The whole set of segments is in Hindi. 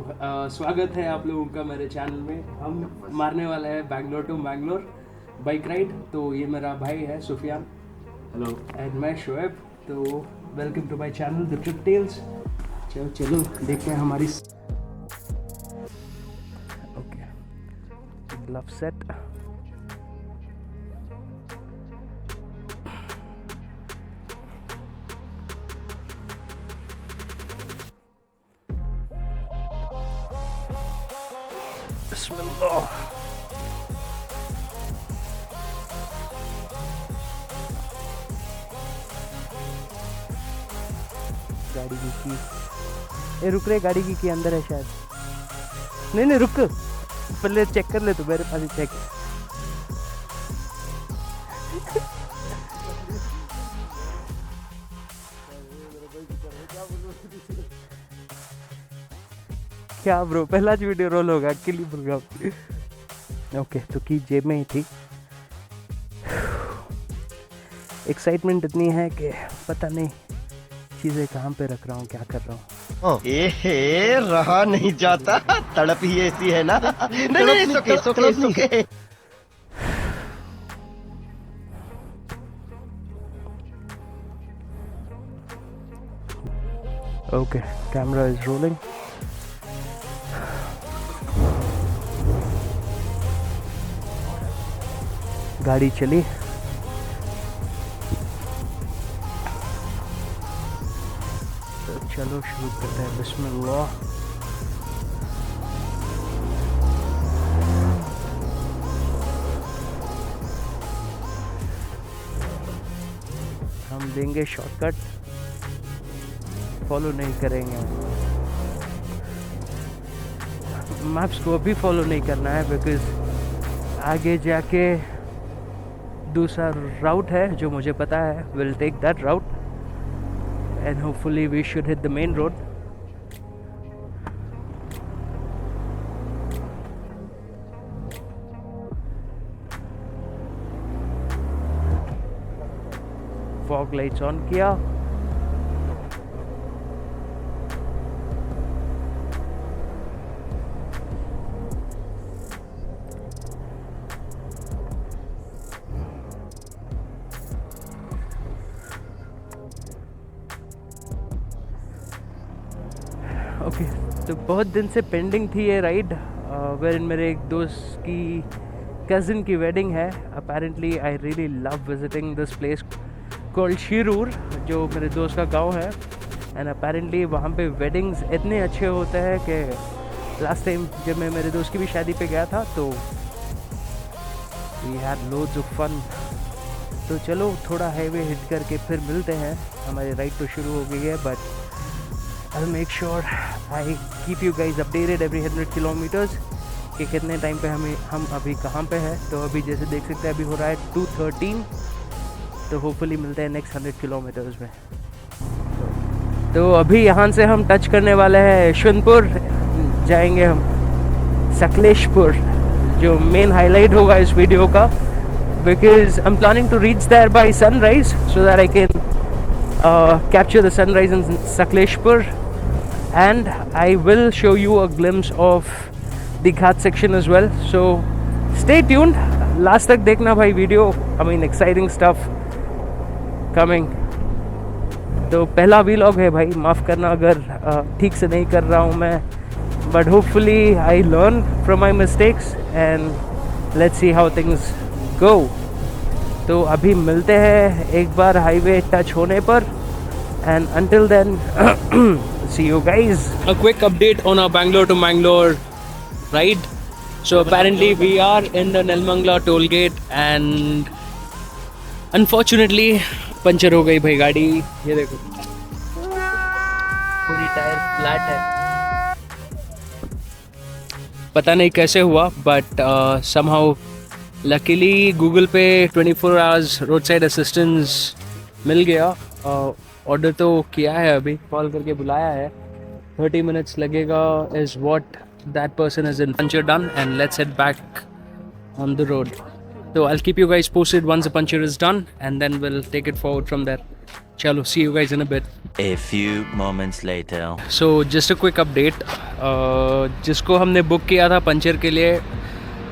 स्वागत है आप लोगों का मेरे चैनल में। हम मारने वाले हैं Bangalore to Mangalore bike ride. तो ये मेरा भाई है सुफियान, हेलो, एंड मैं शोएब। तो welcome to my channel the trip tales. चलो देखते हैं हमारी ओके ग्लव सेट। बिस्मिल्लाह। गाड़ी की रुक रहे, गाड़ी की अंदर है शायद। नहीं रुक, पहले चेक कर ले, तो मेरे पास ही चेक। क्या ब्रो, पहला वीडियो रोल होगा, अकेली भूल गया। ओके, तो की जेब में ही थी। एक्साइटमेंट इतनी है कि पता नहीं चीज़ें कहाँ पे रख रहा हूँ, क्या कर रहा हूँ। ए रहा नहीं जाता, तड़प ही ऐसी है ना। नहीं, सोके। Okay, camera is rolling. गाड़ी चली। तो चलो शुरू करते हैं। बिस्मिल्लाह। हम देंगे शॉर्टकट, फॉलो नहीं करेंगे। मैप्स को अभी फॉलो नहीं करना है, बिकॉज आगे जाके दूसरा राउट है जो मुझे पता है। Will take that route and hopefully we should hit the main road. Fog lights on किया। ओके, तो बहुत दिन से पेंडिंग थी ये राइड, वेर मेरे एक दोस्त की कज़न की वेडिंग है। Apparently I really love visiting this place called Shirur, जो मेरे दोस्त का गांव है। एंड अपेरेंटली वहाँ पे वेडिंग्स इतने अच्छे होते हैं कि लास्ट टाइम जब मैं मेरे दोस्त की भी शादी पे गया था तो we had loads of fun. तो चलो थोड़ा हाईवे हिट करके फिर मिलते हैं। हमारी राइड तो शुरू हो गई है, but I'll make sure I keep you guys updated every 100 kilometers कि कितने टाइम पे हम अभी कहाँ पे हैं। तो अभी जैसे देख सकते हैं अभी हो रहा है 2:13। तो होपफुली मिलते हैं नेक्स्ट 100 किलोमीटर्स में। तो अभी यहाँ से हम टच करने वाले हैं यशवंतपुर, जाएंगे हम सकलेशपुर, जो मेन हाईलाइट होगा इस वीडियो का, because I am planning to reach there by sunrise so that I can capture the sunrise in Sakleshpur, and I will show you a glimpse of the Ghat section as well. So stay tuned, last तक देखना भाई video. I mean exciting stuff coming। तो पहला व्लॉग है भाई, माफ़ करना अगर ठीक से नहीं कर रहा हूँ मैं, but hopefully I learn from my mistakes and let's see how things go। तो अभी मिलते हैं एक बार हाईवे टच होने पर, and until then see you guys। A quick update on our Bangalore to Mangalore ride। So apparently we are in the Nelmangla toll gate and unfortunately puncture हो गई भाई गाड़ी। ये देखो पूरी टायर फ्लैट है, पता नहीं कैसे हुआ, बट somehow लकीली गूगल पे 24 आवर्स रोड साइड असिस्टेंस मिल गया। ऑर्डर तो किया है, अभी कॉल करके बुलाया है। 30 मिनट्स लगेगा is what that person is in puncture done, and let's head back on the road. So I'll keep you guys posted once the puncture is done, and then we'll take it forward from there. चलो, see you guys in a bit. A few moments later. So just a quick update, जिसको हमने बुक किया था पंचर के लिए,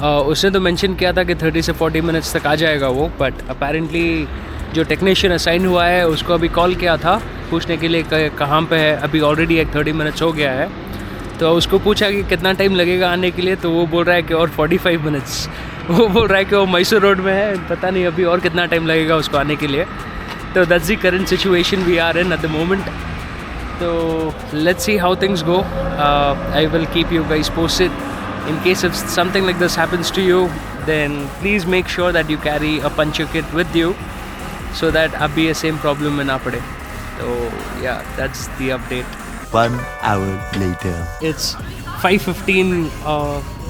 उसने तो मेंशन किया था कि 30 से 40 मिनट्स तक आ जाएगा वो, बट अपेरेंटली जो टेक्नीशियन असाइन हुआ है उसको अभी कॉल किया था पूछने के लिए कहाँ पे है। अभी ऑलरेडी एक 30 मिनट्स हो गया है, तो उसको पूछा कि कितना टाइम लगेगा आने के लिए, तो वो बोल रहा है कि और 45 मिनट्स। वो बोल रहा है कि वो मैसूर रोड में है, पता नहीं अभी और कितना टाइम लगेगा उसको आने के लिए। तो that's the current situation we are in at the moment. तो let's see how things go. I will keep you guys posted. In case if something like this happens to you, then please make sure that you carry a puncture kit with you so that abhi a same problem mein na pade. So yeah, that's the update. 1 hour later. It's 5:15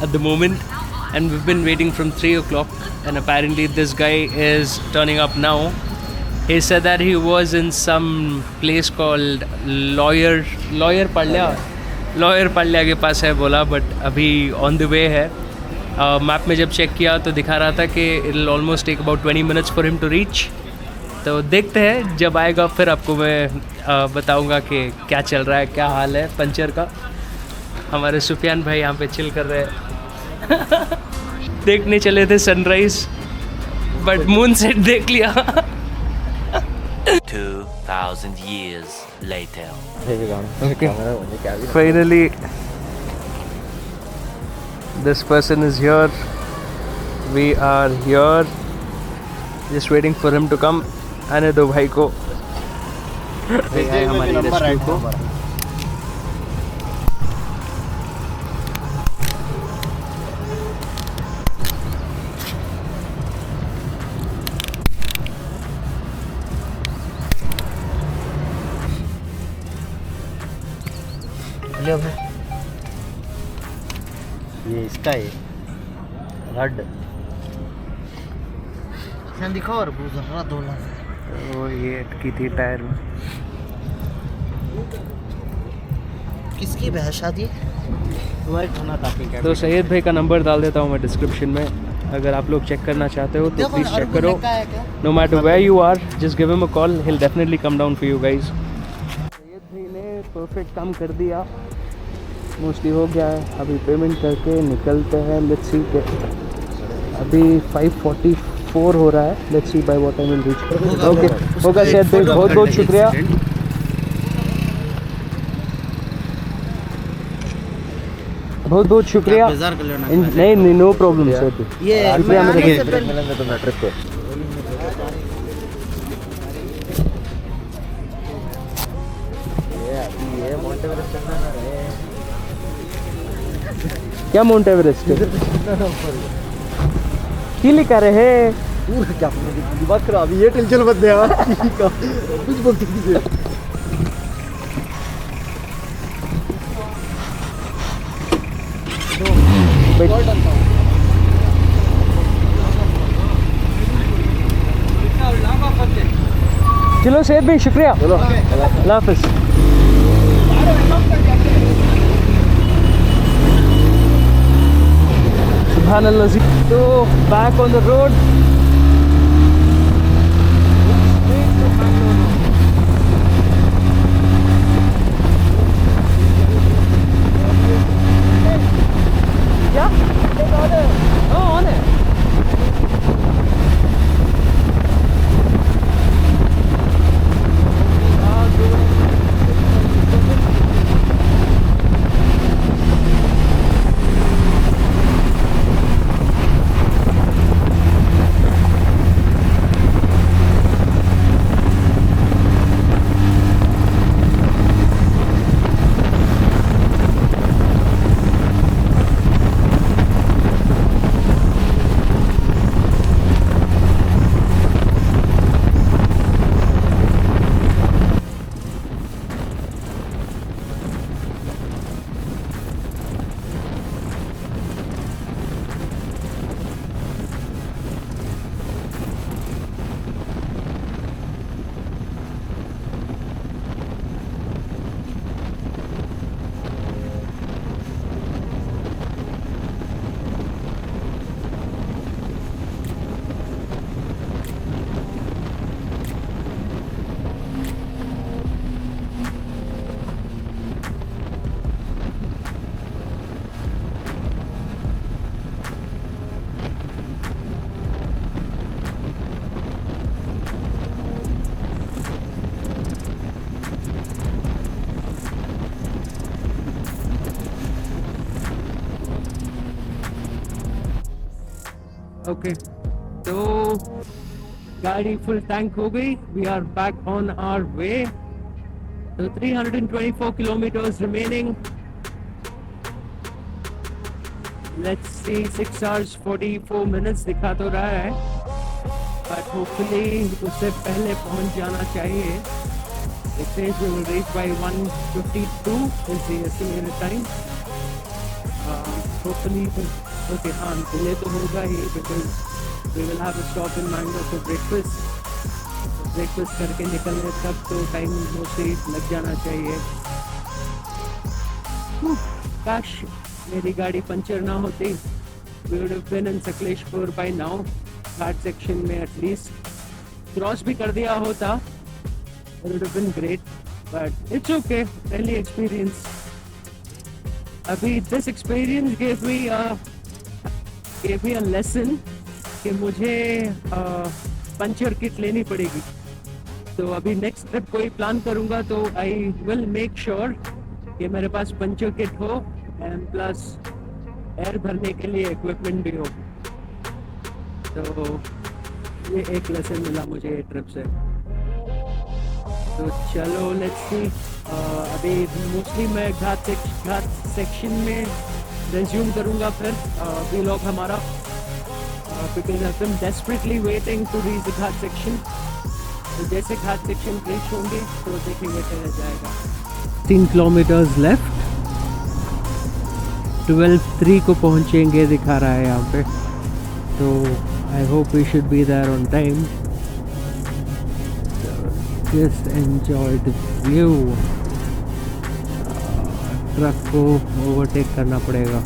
at the moment, and we've been waiting from 3 o'clock, and apparently this guy is turning up now. He said that he was in some place called lawyer पाल्या के पास है बोला, बट अभी ऑन द वे है। मैप में जब चेक किया तो दिखा रहा था कि it will almost take about 20 minutes for him to reach. तो देखते हैं, जब आएगा फिर आपको मैं बताऊंगा कि क्या चल रहा है, क्या हाल है पंचर का। हमारे सुफियान भाई यहाँ पे चिल कर रहे हैं। देखने चले थे सनराइज, बट मून सेट देख लिया। 2000 years later. Finally, this person is here. We are here, just waiting for him to come. आने दो भाई को। हमारी रेस्क्यू को। ये इसका है रड दिखा और गुजर दोला। तो ये अटकी थी टायर में। किसकी बहस शादी? तुम्हारी खाना काफी। तो सैयद भाई का नंबर डाल देता हूँ मैं डिस्क्रिप्शन में, अगर आप लोग चेक करना चाहते हो तो प्लीज़ चेक करो। No matter where you are, just give him a call, he will definitely come down for you guys. Syed भाई ने परफेक्ट काम कर दिया, मोस्टली हो गया है। अभी पेमेंट करके निकलते हैं। लेट्स सी के अभी 5:44 हो रहा है। Let's see by what time will reach. Okay, होगा सैयद भाई, बहुत बहुत शुक्रिया। बहुत बहुत शुक्रिया। नहीं नहीं, नो प्रॉब्लम सर। ये ट्रिप पे क्या माउंट एवरेस्ट की लिखा रहे बात करो अभी, ये टेंशन मत दे। कुछ बोलती थी। चलो सैयद भाई, शुक्रिया। अल्लाह हाफिज़। सुभान अल्लाह। तो बैक ऑन द रोड। क्या ऑन है। ओके, तो गाड़ी फुल टैंक हो गई. We are back on our way. तो 324 kilometers remaining. Let's see, 6 hours 44 minutes दिखा तो रहा है, but hopefully उससे पहले पहुंच जाना चाहिए. It says we will reach by 1:52 is the estimated time. Hopefully, okay, हाँ, delay तो होगा ही because we will have a stop in Mangalore for breakfast. Breakfast करके निकलने तक तो टाइम मोस्टली लग जाना चाहिए. काश मेरी गाड़ी पंचर ना होती. We would have been in Sakleshpur by now. Ghat section में एटलीस्ट क्रॉस भी कर दिया होता. It would have been great, but it's okay. Early experience. अभी this experience gave me a lesson कि मुझे पंचर किट लेनी पड़ेगी. तो अभी नेक्स्ट ट्रिप कोई प्लान करूँगा तो आई विल मेक श्योर कि मेरे पास पंचर किट हो एंड प्लस एयर भरने के लिए इक्विपमेंट भी हो. तो ये एक लेसन मिला मुझे ये ट्रिप से. तो चलो लेट्स सी. अभी मोस्टली मैं घाट सेक्शन में रेज्यूम करूँगा फिर व्लॉग हमारा, because I am desperately waiting to reach the ghat section. तो जैसे घाट सेक्शन रीच होंगे तो देखेंगे चला जाएगा. 3 किलोमीटर्स लेफ्ट. 12:03 को पहुँचेंगे दिखा रहा है यहाँ पे. तो I hope we should be there on time. Just enjoy the view. Truck को ओवरटेक करना पड़ेगा.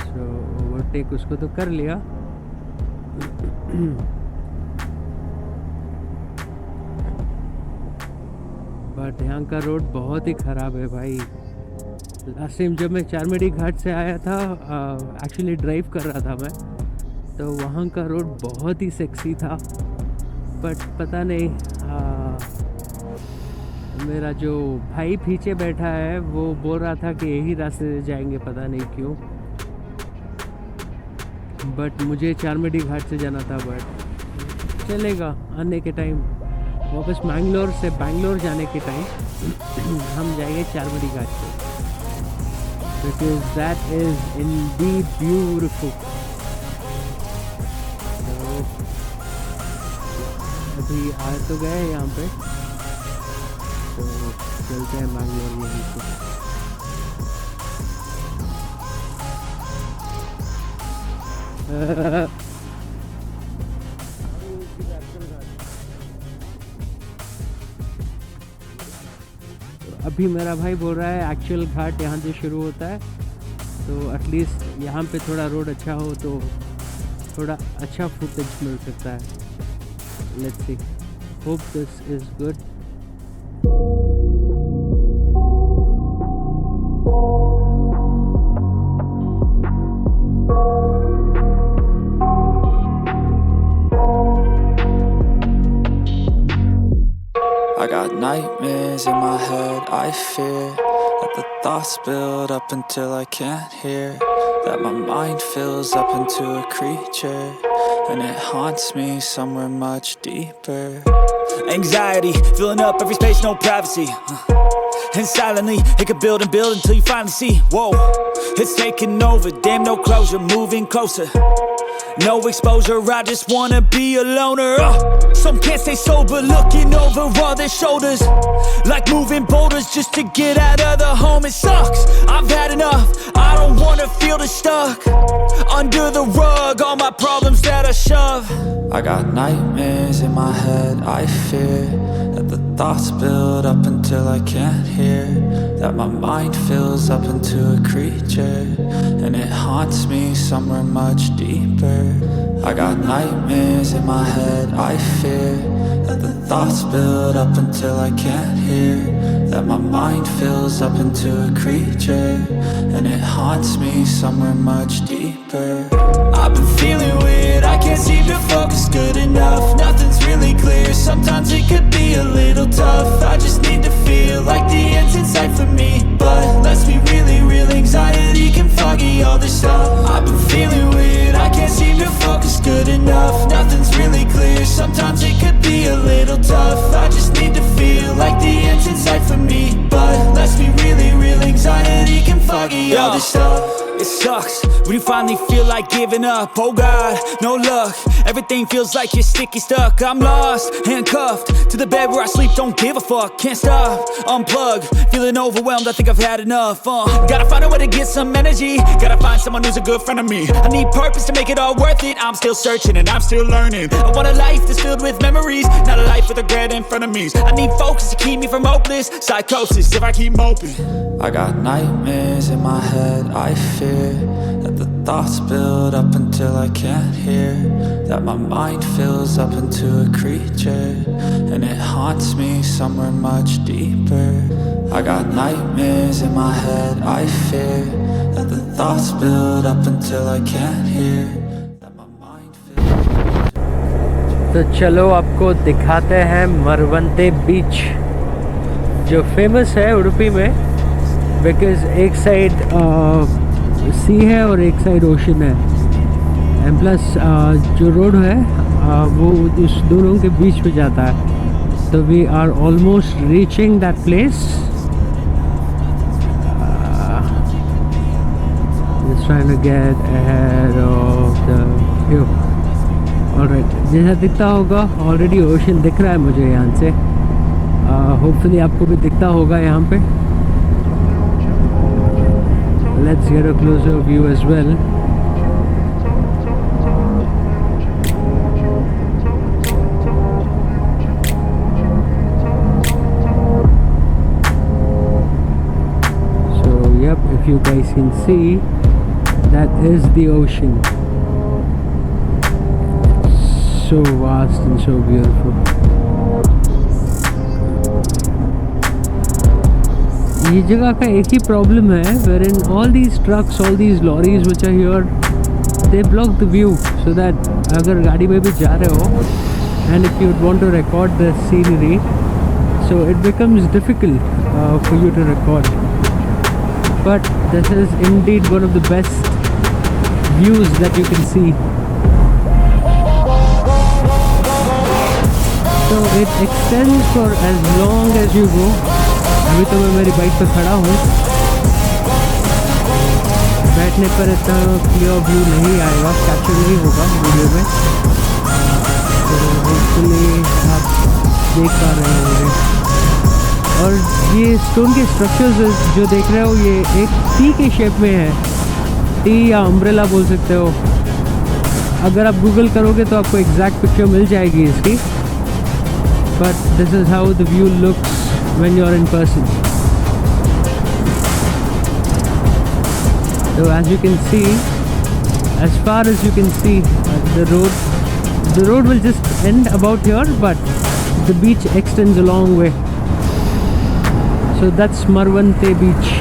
So ओवरटेक उसको तो कर लिया. बट यहाँ का रोड बहुत ही ख़राब है भाई. लास्ट टाइम जब मैं चारमेड़ी घाट से आया था, एक्चुअली ड्राइव कर रहा था मैं, तो वहाँ का रोड बहुत ही सेक्सी था. बट पता नहीं, मेरा जो भाई पीछे बैठा है वो बोल रहा था कि यही रास्ते से जाएंगे, पता नहीं क्यों. बट मुझे चारमेड़ी घाट से जाना था. बट चलेगा, आने के टाइम वापस मैंगलोर से बैंगलोर जाने के टाइम हम जाएंगे चारमेड़ी घाट से, because that is Indeed beautiful. अभी आ तो गए यहाँ पे, तो चलते हैं मैंगलोर यहीं से. अभी मेरा भाई बोल रहा है एक्चुअल घाट यहाँ से शुरू होता है, तो एटलीस्ट यहाँ पे थोड़ा रोड अच्छा हो तो थोड़ा अच्छा फुटेज मिल सकता है. Let's see, hope this is good. I got nightmares in my head, I fear that the thoughts build up until I can't hear, that my mind fills up into a creature, and it haunts me somewhere much deeper. Anxiety, filling up every space, no privacy, and silently, it could build and build until you finally see, whoa, it's taking over, damn no closure, moving closer. No exposure, I just wanna be a loner. Some can't stay sober, looking over all their shoulders, like moving boulders just to get out of the home. It sucks, I've had enough, I don't wanna feel the stuck under the rug, all my problems that I shove. I got nightmares in my head, I fear that the thoughts build up until I can't hear, that my mind fills up into a creature, and it haunts me somewhere much deeper. I got nightmares in my head, I fear Let the thoughts build up until I can't hear. That my mind fills up into a creature, and it haunts me somewhere much deeper. I've been feeling weird, I can't seem to focus good enough. Nothing's really clear, sometimes it could be a little tough. I just need to feel like the end's in sight for me. But let's be really real, anxiety can foggy all this stuff. I've been feeling weird, I can't seem to focus good enough. Nothing's really clear, sometimes it could be a little tough. I just need to feel like the end's in sight for me. But let's be really real, anxiety can foggy all this stuff. It sucks when you finally feel like giving up. Oh God, no luck. Everything feels like you're sticky stuck. I'm lost, handcuffed to the bed where I sleep. Don't give a fuck, can't stop. Unplug, feeling overwhelmed. I think I've had enough. Gotta find a way to get some energy. Gotta find someone who's a good friend of me. I need purpose to make it all worth it. I'm still searching and I'm still learning. I want a life that's filled with memories, not a life with regret and frenemies. I need focus to keep me from hopeless psychosis if I keep moping. I got nightmares in my head, I fear that the thoughts build up until I can't hear. That my mind fills up into a creature, and it haunts me somewhere much deeper. I got nightmares in my head, I fear that the thoughts build up until I can't hear. That my mind fills. तो चलो आपको दिखाते हैं मरवंते बीच, जो फेमस है उडुपी में, बिकॉज एक साइड सी है और एक साइड ओशन है, एंड प्लस जो रोड है वो उस दोनों के बीच में जाता है. तो we are almost reaching that place. Just trying to get ahead of the view. Alright, जैसा दिखता होगा ऑलरेडी ओशन दिख रहा है मुझे यहाँ से. होपफुली आपको भी दिखता होगा यहाँ पे. Let's get a closer view as well. So yep, if you guys can see, that is the ocean. So vast and so beautiful. ये जगह का एक ही प्रॉब्लम है, where in all these trucks, all these lorries which are here, they block the view, so that अगर गाड़ी में भी जा रहे हो and if you want to record the scenery, so it becomes difficult for you to record. But this is indeed one of the best views that you can see. So it extends for as long as you go. अभी तो मैं मेरी बाइक पर खड़ा हूँ, बैठने पर इतना क्लियर व्यू नहीं आएगा, कैप्चर नहीं होगा वीडियो में, तो होपफुली आप देख पा रहे होंगे. और ये स्टोन के स्ट्रक्चर्स जो देख रहे हो, ये एक टी के शेप में है. टी या अम्ब्रेला बोल सकते हो. अगर आप गूगल करोगे तो आपको एग्जैक्ट पिक्चर मिल जाएगी इसकी. But this is how the view looks when you're in person. So as you can see, as far as you can see, the road will just end about here, but the beach extends a long way. So that's Marwante Beach.